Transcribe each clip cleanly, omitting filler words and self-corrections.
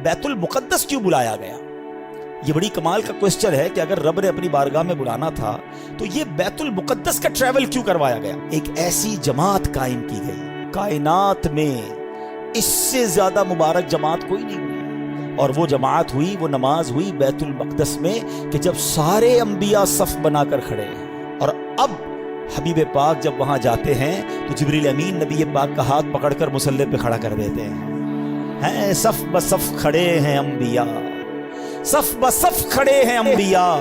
بیت المقدس کیوں بلایا گیا؟ یہ بڑی کمال کا کوسچن ہے کہ اگر رب نے اپنی بارگاہ میں بلانا تھا تو یہ بیت المقدس کا ٹریول کیوں کروایا گیا؟ ایک ایسی جماعت قائم کی گئی کائنات میں، اس سے زیادہ مبارک جماعت کوئی نہیں ہوئی، اور وہ جماعت ہوئی، وہ نماز ہوئی بیت المقدس میں کہ جب سارے انبیاء صف بنا کر کھڑے ہیں، اور اب حبیب پاک جب وہاں جاتے ہیں تو جبریل امین نبی پاک کا ہاتھ پکڑ کر مصلی پہ کھڑا کر دیتے ہیں صف بصف کھڑے ہیں انبیاء، صف بصف کھڑے ہیں انبیاء،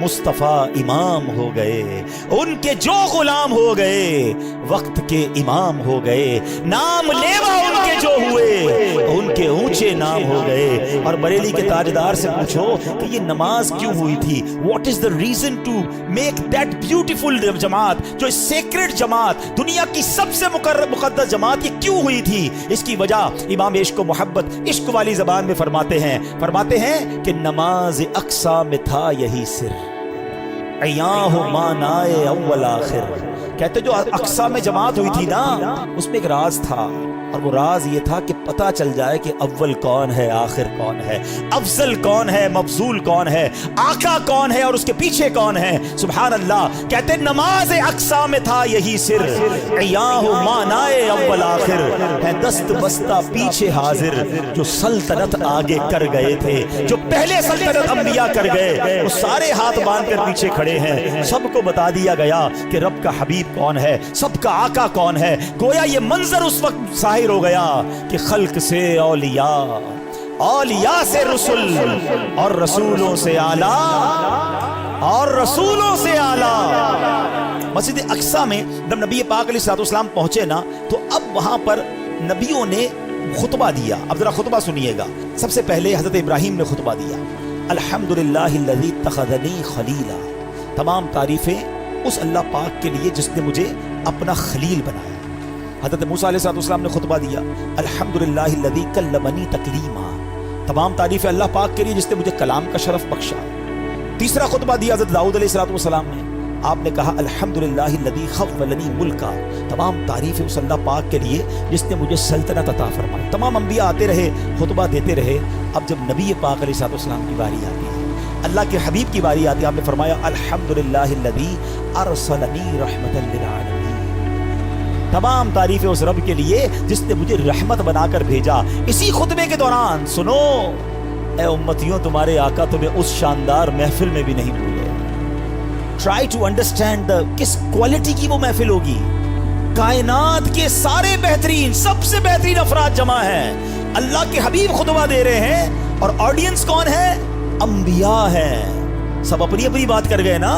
مصطفیٰ امام ہو گئے، ان کے جو غلام ہو گئے وقت کے امام ہو گئے، نام لیوا ان کے جو ہوئے ان کے اونچے نام ہو گئے۔ اور بریلی کے تاجدار سے پوچھو کہ یہ نماز کیوں ہوئی تھی، what is the reason to make that beautiful جماعت، جو سیکرڈ جماعت، دنیا کی سب سے مقدس جماعت، یہ کیوں ہوئی تھی؟ اس کی وجہ امام عشق و محبت عشق والی زبان میں فرماتے ہیں کہ نماز اقصیٰ میں تھا یہی سر، عیاں ہو مانائے اول آخر۔ کہتے جو اقصیٰ میں جماعت ہوئی تھی نا، اس میں ایک راز تھا، اور وہ راز یہ تھا کہ پتہ چل جائے کہ اول کون ہے، آخر کون ہے، افضل کون ہے، مفضول کون ہے، آقا کون ہے اور اس کے پیچھے کون ہے۔ سبحان اللہ۔ کہتے نماز اقصیٰ میں تھا یہی سر، عیاں ہو مانائے اول آخر، ہے دست بستہ پیچھے حاضر، جو سلطنت آگے کر گئے تھے، جو پہلے سلطنت انبیاء کر گئے، وہ سارے ہاتھ باندھ کر پیچھے کھڑے ہیں۔ سب کو بتا دیا گیا کہ رب کا حبیب کون ہے، سب کا آقا کون ہے۔ گویا یہ منظر اس وقت ظاہر ہو گیا کہ خلق سے اولیاء، اولیاء سے رسول، اور رسولوں سے اعلیٰ، اور رسولوں سے اعلیٰ۔ مسجد اقصیٰ میں جب نبی پاک علیہ الصلوۃ والسلام پہنچے نا، تو اب وہاں پر نبیوں نے خطبہ دیا۔ اب ذرا خطبہ سنیے گا۔ سب سے پہلے حضرت ابراہیم نے خطبہ دیا، الحمدللہ الذی اتخذنی خلیلا، تمام تعریفیں اس اللہ پاک کے لیے جس نے مجھے اپنا خلیل بنایا۔ حضرت موسیٰ علیہ السلام نے خطبہ دیا، الحمدللہ الذی کلمنی تکلیما، تمام تعریفیں اللہ پاک کے لیے جس نے مجھے کلام کا شرف بخشا۔ تیسرا خطبہ دیا حضرت داؤد علیہ السلام نے، آپ نے کہا الحمدللہ الذی خولنی ملکا، تمام تعریفیں اس اللہ پاک کے لیے جس نے مجھے سلطنت عطا فرمائی۔ تمام انبیاء آتے رہے، خطبہ دیتے رہے۔ اب جب نبی پاک علیہ السلام کی باری آتی ہے، اللہ کے حبیب کی باری آتی ہے، آپ نے فرمایا الحمدللہ الذی ارسلنی رحمتا للعالمین، تمام تعریفیں اس رب کے لیے جس نے مجھے رحمت بنا کر بھیجا۔ اسی خطبے کے دوران سنو اے امتیوں، تمہارے آقا تمہیں اس شاندار محفل میں بھی نہیں بھولے۔ ٹرائی ٹو انڈرسٹینڈ کس کوالٹی کی وہ محفل ہوگی۔ کائنات کے سارے بہترین، سب سے بہترین افراد جمع ہیں، اللہ کے حبیب خطبہ دے رہے ہیں، اور آڈینس کون ہے؟ انبیاء ہیں۔ سب اپنی اپنی بات کر گئے نا۔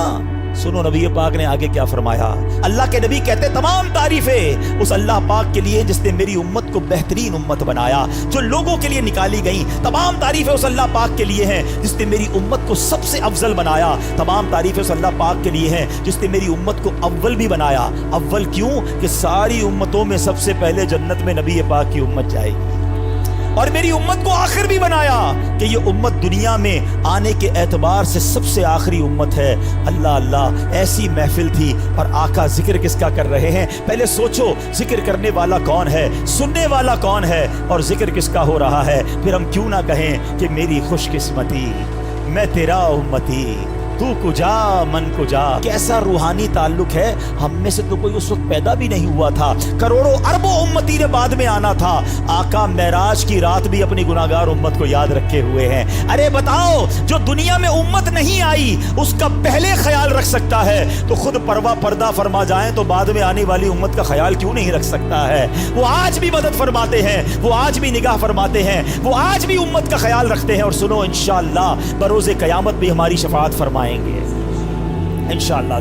سنو نبی پاک نے آگے کیا فرمایا۔ اللہ کے نبی کہتے تمام تعریفیں اس اللہ پاک کے لیے جس نے میری امت کو بہترین امت بنایا، جو لوگوں کے لیے نکالی گئی۔ تمام تعریفیں اس اللہ پاک کے لیے ہیں جس نے میری امت کو سب سے افضل بنایا۔ تمام تعریفیں اس اللہ پاک کے لیے ہیں جس نے میری امت کو اول بھی بنایا۔ اول کیوں؟ کہ ساری امتوں میں سب سے پہلے جنت میں نبی پاک کی امت جائے گی، اور میری امت کو آخر بھی بنایا کہ یہ امت دنیا میں آنے کے اعتبار سے سب سے آخری امت ہے۔ اللہ اللہ، ایسی محفل تھی، اور آقا ذکر کس کا کر رہے ہیں؟ پہلے سوچو، ذکر کرنے والا کون ہے، سننے والا کون ہے، اور ذکر کس کا ہو رہا ہے؟ پھر ہم کیوں نہ کہیں کہ میری خوش قسمتی، میں تیرا امتی، تو کجا من کجا۔ کیسا روحانی تعلق ہے، ہم میں سے تو کوئی اس وقت پیدا بھی نہیں ہوا تھا، کروڑوں اربوں امتی نے بعد میں آنا تھا۔ آقا معراج کی رات بھی اپنی گناہگار امت کو یاد رکھے ہوئے ہیں۔ ارے بتاؤ، جو دنیا میں امت نہیں آئی اس کا پہلے خیال رکھ سکتا ہے تو خود پردہ فرما جائیں تو بعد میں آنے والی امت کا خیال کیوں نہیں رکھ سکتا ہے؟ وہ آج بھی مدد فرماتے ہیں، وہ آج بھی نگاہ فرماتے ہیں، وہ آج بھی امت کا خیال رکھتے ہیں۔ اور سنو، انشاءاللہ بروز قیامت بھی ہماری شفاعت فرمائیں گے انشاءاللہ۔